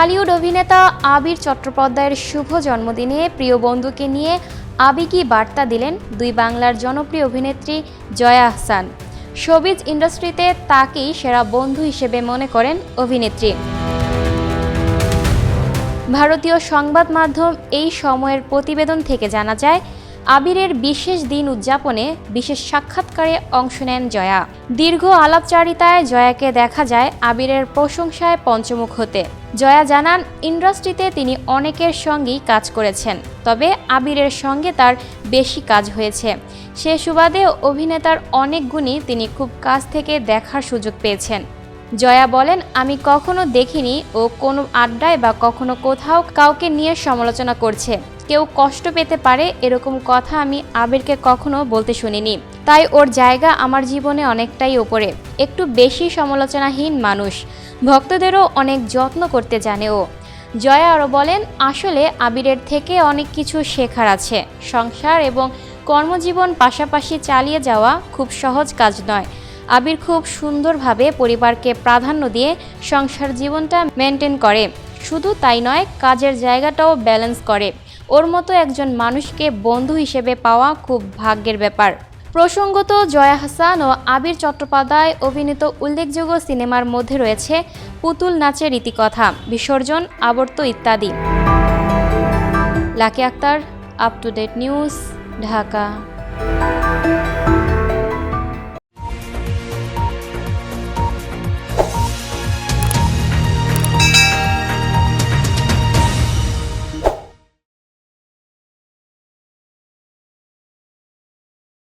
Tollywood অভিনেতা আবির চট্টোপাধ্যায়ের শুভ জন্মদিনে প্রিয় বন্ধুকে নিয়ে আবেগী বার্তা দিলেন দুই বাংলার জনপ্রিয় অভিনেত্রী জয়া আহসান। শোবিজ ইন্ডাস্ট্রিতে তাকেই সেরা বন্ধু হিসেবে মনে করেন অভিনেত্রী। ভারতীয় সংবাদ মাধ্যম এই সময়ের প্রতিবেদন থেকে জানা যায়, আবিরের বিশেষ দিন উদযাপনে বিশেষ সাক্ষাৎকারে অংশ নেন জয়া। দীর্ঘ আলাপচারিতায় জয়াকে দেখা যায় আবিরের প্রশংসায় পঞ্চমুখ হতে। জয়া জানান, ইন্ডাস্ট্রিতে তিনি অনেকের সঙ্গেই কাজ করেছেন, তবে আবিরের সঙ্গে তার বেশি কাজ হয়েছে। সে সুবাদে অভিনেতার অনেক গুণই তিনি খুব কাছ থেকে দেখার সুযোগ পেয়েছেন। জয়া বলেন, আমি কখনো দেখিনি ও কোনো আড্ডায় বা কখনো কোথাও কাউকে নিয়ে সমালোচনা করছে। কেউ কষ্ট পেতে পারে এরকম কথা আমি আবিরকে কখনো বলতে শুনিনি। তাই ওর জায়গা আমার জীবনে অনেকটাই ওপরে। একটু বেশি সমালোচনাহীন মানুষ, ভক্তদেরও অনেক যত্ন করতে জানে ও। জয়া আরও বলেন, আসলে আবিরের থেকে অনেক কিছু শেখার আছে। সংসার এবং কর্মজীবন পাশাপাশি চালিয়ে যাওয়া খুব সহজ কাজ নয়। আবির খুব সুন্দরভাবে পরিবারকে প্রাধান্য দিয়ে সংসার জীবনটা মেনটেন করে। শুধু তাই নয়, কাজের জায়গাটাও ব্যালেন্স করে। ওর মতো একজন মানুষকে বন্ধু হিসেবে পাওয়া খুব ভাগ্যের ব্যাপার। প্রসঙ্গত, জয়া আহসান ও আবির চট্টোপাধ্যায় অভিনীত উল্লেখযোগ্য সিনেমার মধ্যে রয়েছে পুতুল নাচের রীতিকথা, বিসর্জন, আবর্ত ইত্যাদি। Lucky Akter, up to date news, Dhaka.